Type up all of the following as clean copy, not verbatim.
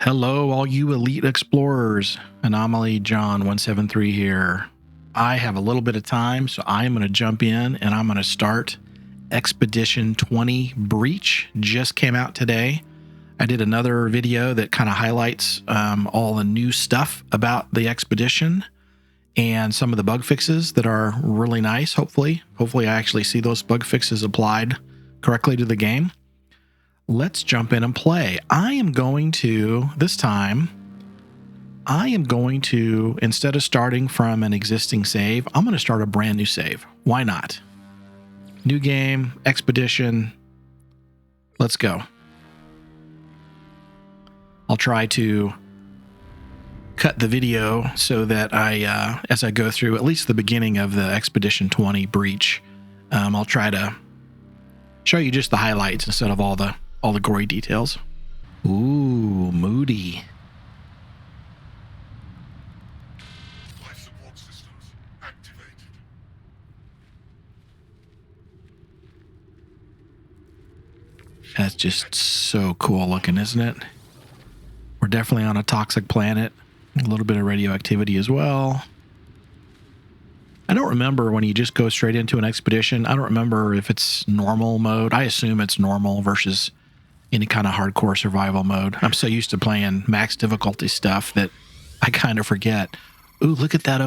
Hello, all you elite explorers. Anomaly John 173 here. I have a little bit of time, so I am going to jump in and I'm going to start Expedition 20 Breach. Just came out today. I did another video that kind of highlights all the new stuff about the expedition and some of the bug fixes that are really nice. Hopefully I actually see those bug fixes applied correctly to the game. Let's jump in and play. This time, instead of starting from an existing save, I'm going to start a brand new save. Why not? New game, expedition. Let's go. I'll try to cut the video so that as I go through at least the beginning of the Expedition 20 Breach, I'll try to show you just the highlights instead of all the gory details. Ooh, moody. Life support systems activated. That's just so cool looking, isn't it? We're definitely on a toxic planet. A little bit of radioactivity as well. I don't remember when you just go straight into an expedition. I don't remember if it's normal mode. I assume it's normal versus any kind of hardcore survival mode. I'm so used to playing max difficulty stuff that I kind of forget. Ooh, look at that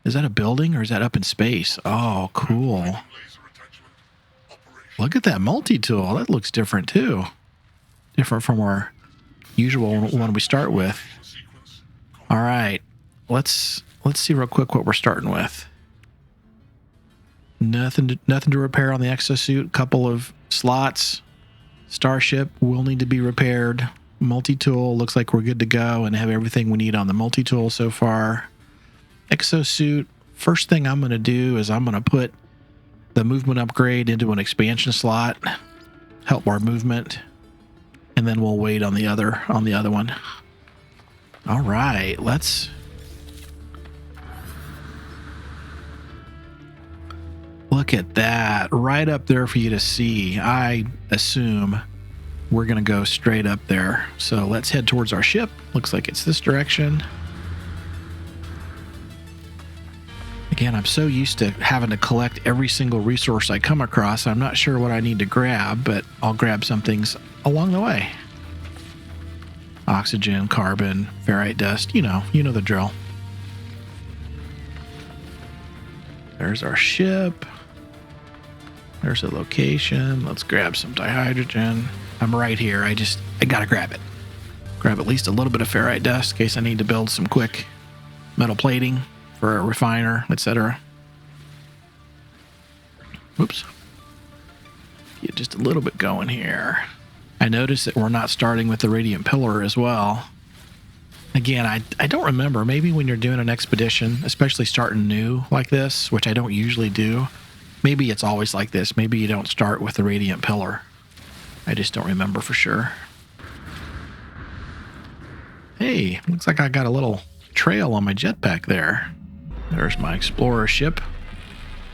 is that a building or is that up in space? Oh, cool. Look at that multi-tool. That looks different too. Different from our usual one we start with. All right, let's see real quick what we're starting with. Nothing to repair on the exosuit. Couple of slots. Starship will need to be repaired. Multi-tool looks like we're good to go and have everything we need on the multi-tool so far. Exosuit, first thing I'm going to do is I'm going to put the movement upgrade into an expansion slot, help our movement, and then we'll wait on the other one. All right, let's look at that right up there for you to see. I assume we're going to go straight up there. So let's head towards our ship. Looks like it's this direction. Again, I'm so used to having to collect every single resource I come across. I'm not sure what I need to grab, but I'll grab some things along the way. Oxygen, carbon, ferrite dust, you know the drill. There's our ship. There's a location. Let's grab some dihydrogen. I'm right here. I gotta grab it. Grab at least a little bit of ferrite dust in case I need to build some quick metal plating for a refiner, etc. Whoops. Get just a little bit going here. I noticed that we're not starting with the radiant pillar as well. Again, I don't remember. Maybe when you're doing an expedition, especially starting new like this, which I don't usually do, maybe it's always like this. Maybe you don't start with the radiant pillar. I just don't remember for sure. Hey, looks like I got a little trail on my jetpack there. There's my explorer ship.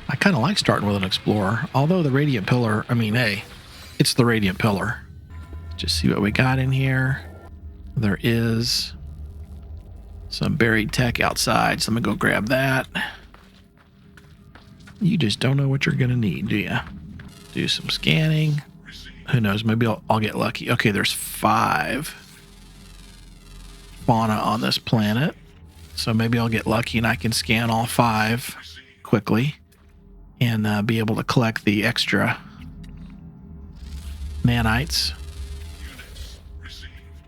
I kind of like starting with an explorer, although the radiant pillar, hey, it's the radiant pillar. Just see what we got in here. There is some buried tech outside, so I'm gonna go grab that. You just don't know what you're gonna need, do you? Do some scanning. Who knows? Maybe I'll get lucky. Okay, there's 5 fauna on this planet, so maybe I'll get lucky and I can scan all 5 quickly and be able to collect the extra nanites.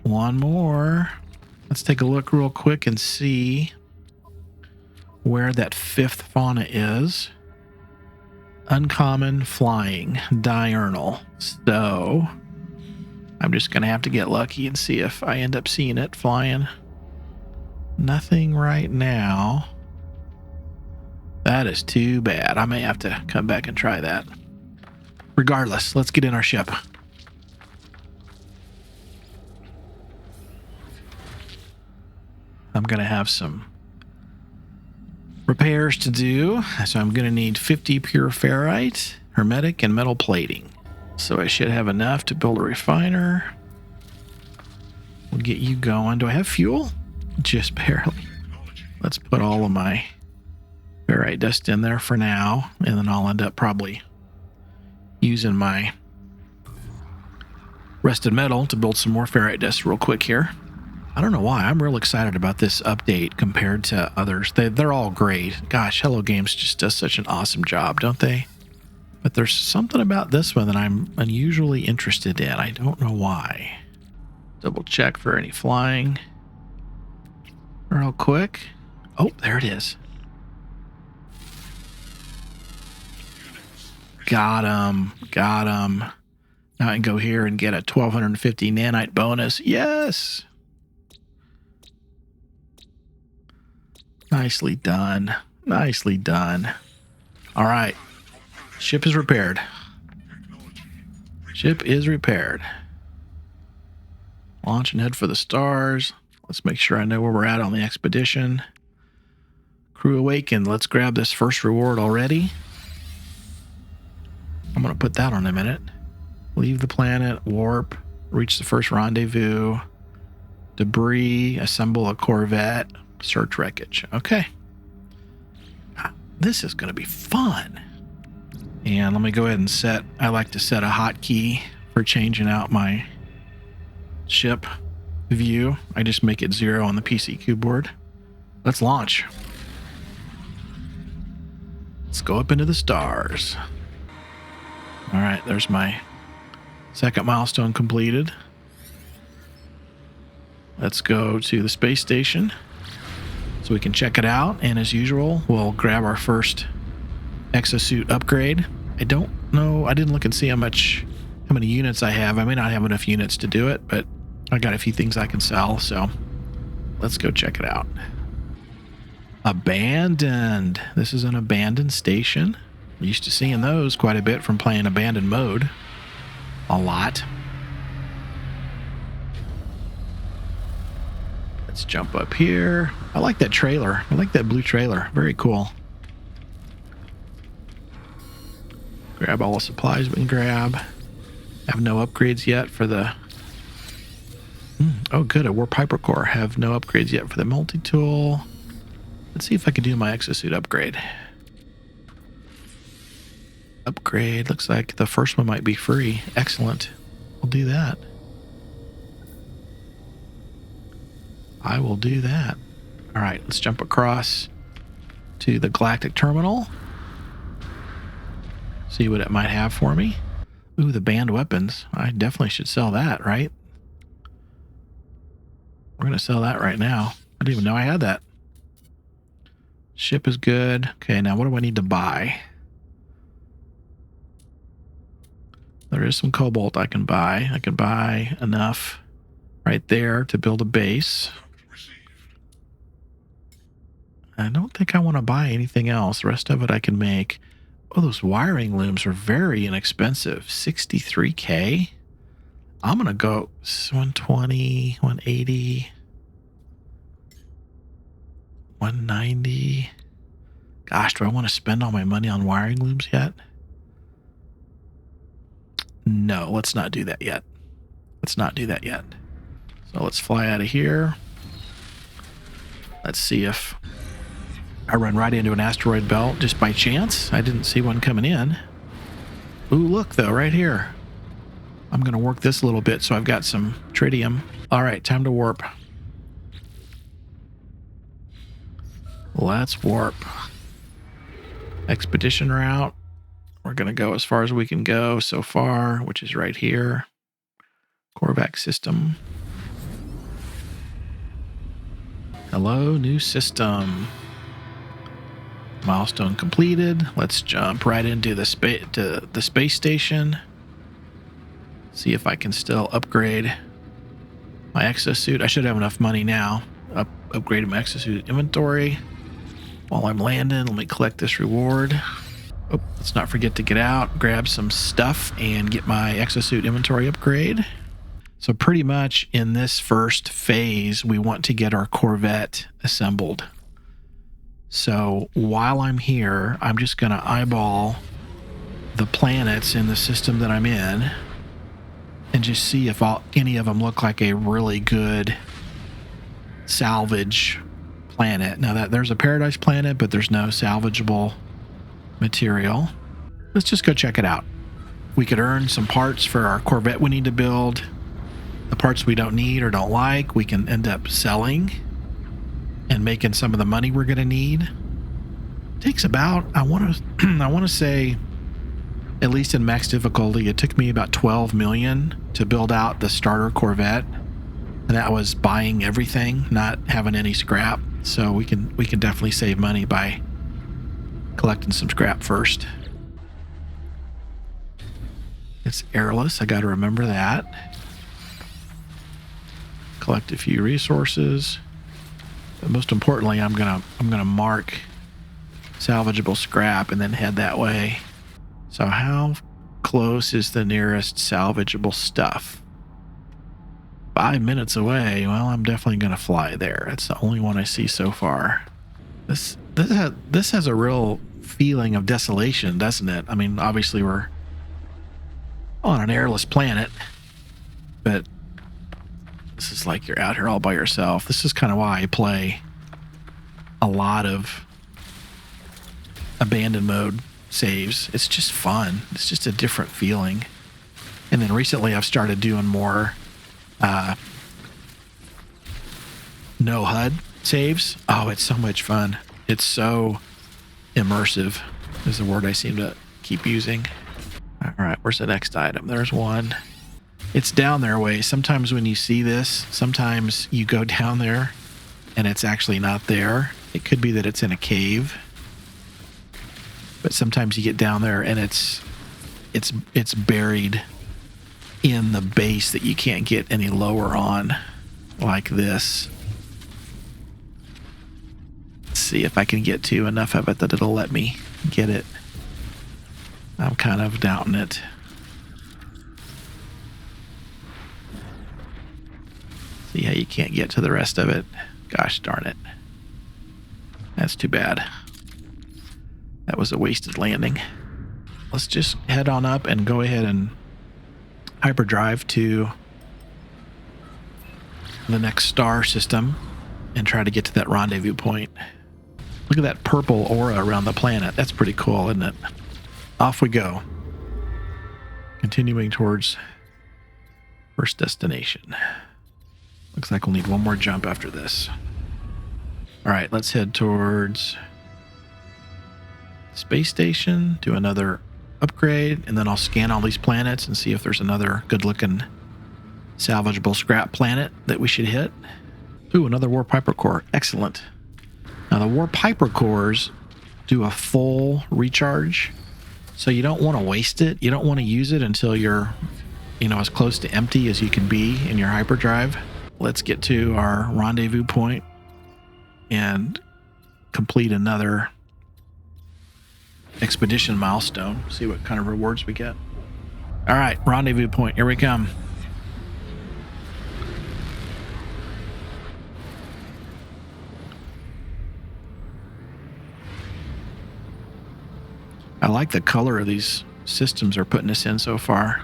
One more. Let's take a look real quick and see where that 5th fauna is. Uncommon flying diurnal. So I'm just gonna have to get lucky and see if I end up seeing it flying. Nothing right now. That is too bad. I may have to come back and try that. Regardless, let's get in our ship. I'm going to have some repairs to do. So I'm going to need 50 pure ferrite, hermetic, and metal plating. So I should have enough to build a refiner. We'll get you going. Do I have fuel? Just barely. Let's put all of my ferrite dust in there for now, and then I'll end up probably using my rusted metal to build some more ferrite dust real quick here. I don't know why. I'm real excited about this update compared to others. They're all great. Gosh, Hello Games just does such an awesome job, don't they? But there's something about this one that I'm unusually interested in. I don't know why. Double check for any flying real quick. Oh, there it is. Got him. Got him. Now I can go here and get a 1250 nanite bonus. Yes. Nicely done. Nicely done. All right. Ship is repaired. Ship is repaired. Launch and head for the stars. Let's make sure I know where we're at on the expedition. Crew awakened. Let's grab this first reward already. I'm going to put that on in a minute. Leave the planet, warp, reach the first rendezvous, debris, assemble a Corvette, search wreckage. Okay. This is going to be fun. And let me go ahead and set, I like to set a hotkey for changing out my ship view. I just make it 0 on the PC keyboard. Let's launch. Let's go up into the stars. All right, there's my second milestone completed. Let's go to the space station so we can check it out. And as usual, we'll grab our first exosuit upgrade. I don't know. I didn't look and see how many units I have. I may not have enough units to do it, but I got a few things I can sell. So let's go check it out. Abandoned. This is an abandoned station. I'm used to seeing those quite a bit from playing abandoned mode. A lot. Let's jump up here. I like that trailer. I like that blue trailer. Very cool. Grab all the supplies we can grab. Have no upgrades yet for the... Oh, good. A Warp Hypercore. Have no upgrades yet for the multi-tool. Let's see if I can do my exosuit upgrade. Upgrade. Looks like the first one might be free. Excellent. We'll do that. I will do that. All right, let's jump across to the Galactic Terminal. See what it might have for me. Ooh, the banned weapons. I definitely should sell that, right? We're going to sell that right now. I didn't even know I had that. Ship is good. Okay, now what do I need to buy? There is some cobalt I can buy. I can buy enough right there to build a base. I don't think I want to buy anything else. The rest of it I can make. Oh, those wiring looms are very inexpensive. 63K? I'm going to go 120, 180, 190. Gosh, do I want to spend all my money on wiring looms yet? No, let's not do that yet. Let's not do that yet. So let's fly out of here. Let's see if I run right into an asteroid belt just by chance. I didn't see one coming in. Ooh, look though, right here. I'm going to work this a little bit so I've got some tritium. All right, time to warp. Let's warp. Expedition route. We're going to go as far as we can go so far, which is right here. Corvette system. Hello, new system. Milestone completed. Let's jump right into the space station. See if I can still upgrade my exosuit. I should have enough money now. Upgrade my exosuit inventory. While I'm landing, let me collect this reward. Oh, let's not forget to get out, grab some stuff, and get my exosuit inventory upgrade. So pretty much in this first phase, we want to get our Corvette assembled. So while I'm here, I'm just going to eyeball the planets in the system that I'm in. and just see if any of them look like a really good salvage planet. Now that there's a paradise planet, but there's no salvageable material. Let's just go check it out. We could earn some parts for our Corvette we need to build. The parts we don't need or don't like, we can end up selling and making some of the money we're going to need. It takes about, I want to say, at least in max difficulty, it took me about 12 million to build out the starter Corvette. And that was buying everything, not having any scrap. So we can definitely save money by collecting some scrap first. It's airless, I got to remember that. Collect a few resources. But most importantly, I'm gonna mark salvageable scrap and then head that way. So how close is the nearest salvageable stuff? 5 minutes away. Well, I'm definitely gonna fly there. That's the only one I see so far. This has a real feeling of desolation, doesn't it? I mean, obviously we're on an airless planet, but this is like you're out here all by yourself. This is kind of why I play a lot of abandoned mode saves. It's just fun. It's just a different feeling. And then recently I've started doing more no HUD saves. Oh, it's so much fun. It's so immersive is the word I seem to keep using. All right, where's the next item? There's one. It's down there a ways. Sometimes when you see this, sometimes you go down there and it's actually not there. It could be that it's in a cave. But sometimes you get down there and it's buried in the base that you can't get any lower on, like this. Let's see if I can get to enough of it that it'll let me get it. I'm kind of doubting it. See how you can't get to the rest of it. Gosh darn it. That's too bad. That was a wasted landing. Let's just head on up and go ahead and hyperdrive to the next star system and try to get to that rendezvous point. Look at that purple aura around the planet. That's pretty cool, isn't it? Off we go. Continuing towards first destination. Looks like we'll need one more jump after this. All right, let's head towards space station, do another upgrade, and then I'll scan all these planets and see if there's another good-looking salvageable scrap planet that we should hit. Ooh, another warp hypercore. Excellent. Now, the warp hypercores do a full recharge, so you don't want to waste it. You don't want to use it until you're, as close to empty as you can be in your hyperdrive. Let's get to our rendezvous point and complete another expedition milestone. See what kind of rewards we get. All right, rendezvous point. Here we come. I like the color of these systems they're putting us in so far.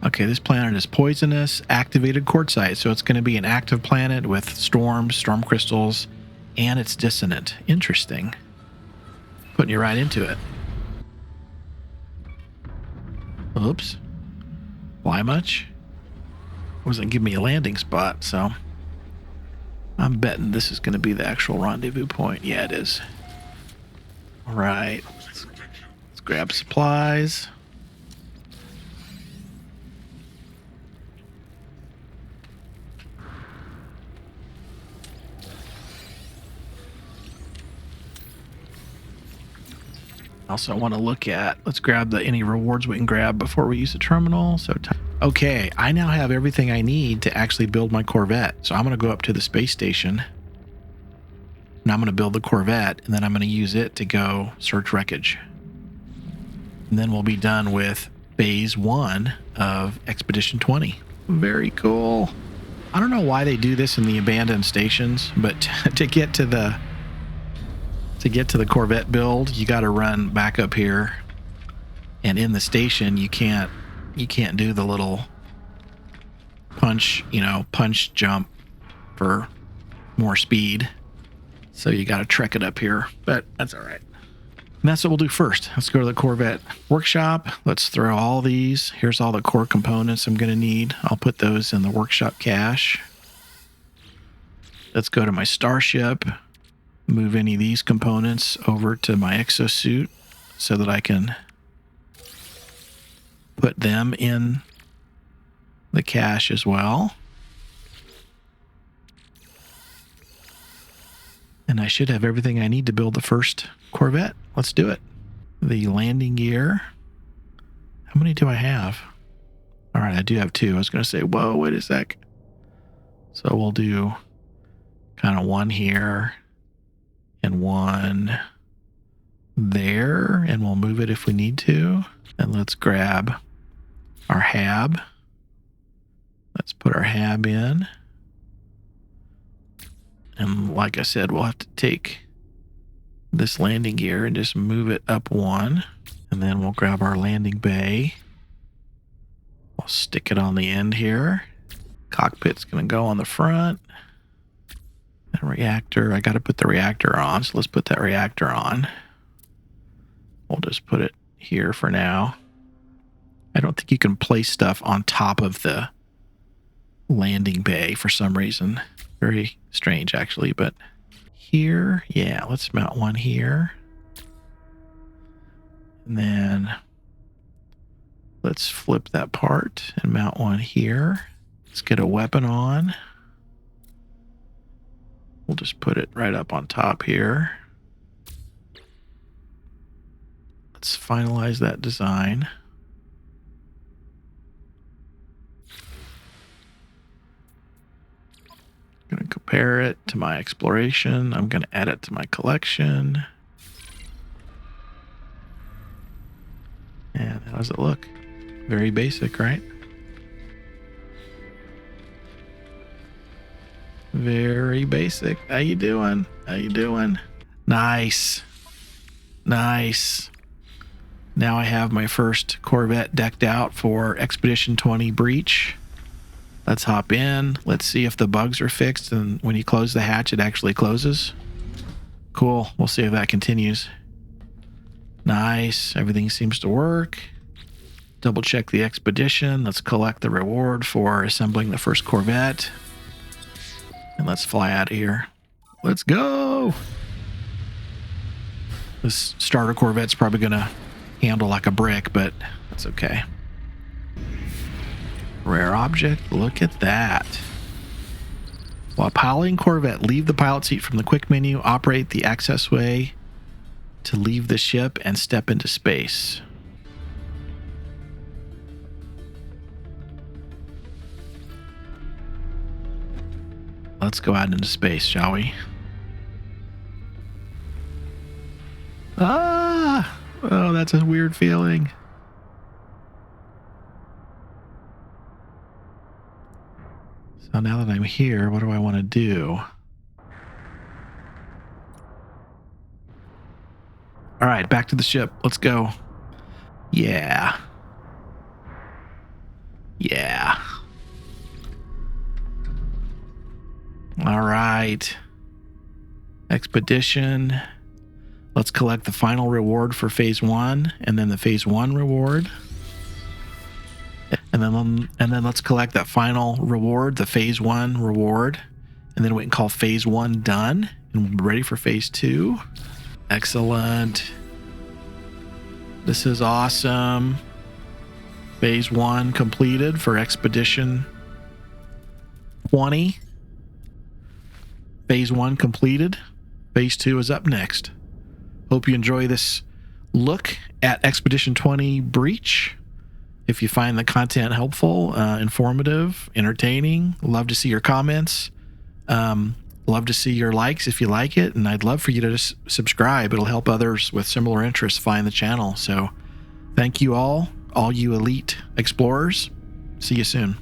Okay, this planet is poisonous, activated quartzite, so it's going to be an active planet with storms, storm crystals, and it's dissonant. Interesting. Putting you right into it. Oops. Fly much? Wasn't giving me a landing spot, so I'm betting this is going to be the actual rendezvous point. Yeah, it is. All right. Let's grab supplies. Also want to look at, let's grab any rewards we can grab before we use the terminal. So, okay, I now have everything I need to actually build my Corvette. So I'm going to go up to the space station and I'm going to build the Corvette, and then I'm going to use it to go search wreckage. And then we'll be done with phase 1 of Expedition 20. Very cool. I don't know why they do this in the abandoned stations, but to get to the Corvette build, you got to run back up here, and in the station you can't you can't do the little punch jump for more speed. So you got to trek it up here, but that's all right. And that's what we'll do first. Let's go to the Corvette workshop. Let's throw all these. Here's all the core components I'm going to need. I'll put those in the workshop cache. Let's go to my starship. Move any of these components over to my exosuit so that I can put them in the cache as well. And I should have everything I need to build the first Corvette. Let's do it. The landing gear. How many do I have? All right, I do have 2. I was going to say, whoa, wait a sec. So we'll do kind of 1 here and 1 there, and we'll move it if we need to. And let's grab our hab. Let's put our hab in. And like I said, we'll have to take this landing gear and just move it up 1. And then we'll grab our landing bay. We'll stick it on the end here. Cockpit's going to go on the front. And reactor, I got to put the reactor on. So let's put that reactor on. We'll just put it here for now. I don't think you can place stuff on top of the landing bay for some reason. Very strange, actually, but here, yeah, let's mount one here. And then let's flip that part and mount one here. Let's get a weapon on. We'll just put it right up on top here. Let's finalize that design. I'm going to compare it to my exploration. I'm going to add it to my collection. And how does it look? Very basic, right? Very basic. How you doing? How you doing? Nice. Nice. Now I have my first Corvette decked out for Expedition 20 Breach. Let's hop in. Let's see if the bugs are fixed, and when you close the hatch, it actually closes. Cool. We'll see if that continues. Nice. Everything seems to work. Double check the expedition. Let's collect the reward for assembling the first Corvette. And let's fly out of here. Let's go. This starter Corvette's probably going to handle like a brick, but that's okay. Rare object. Look at that. While piloting Corvette, leave the pilot seat from the quick menu, operate the access way to leave the ship and step into space. Let's go out into space, shall we? Ah! Oh, that's a weird feeling. So now that I'm here, what do I want to do? All right, back to the ship. Let's go. Yeah. Yeah. All right. Expedition. Let's collect the final reward for phase 1 and then the phase 1 reward. And then let's collect that final reward, the phase 1 reward. And then we can call phase 1 done and we're ready for phase 2. Excellent. This is awesome. Phase 1 completed for Expedition 20. Phase 1 completed. Phase 2 is up next. Hope you enjoy this look at Expedition 20 Breach. If you find the content helpful, informative, entertaining, love to see your comments. Love to see your likes if you like it. And I'd love for you to just subscribe. It'll help others with similar interests find the channel. So thank you all you elite explorers. See you soon.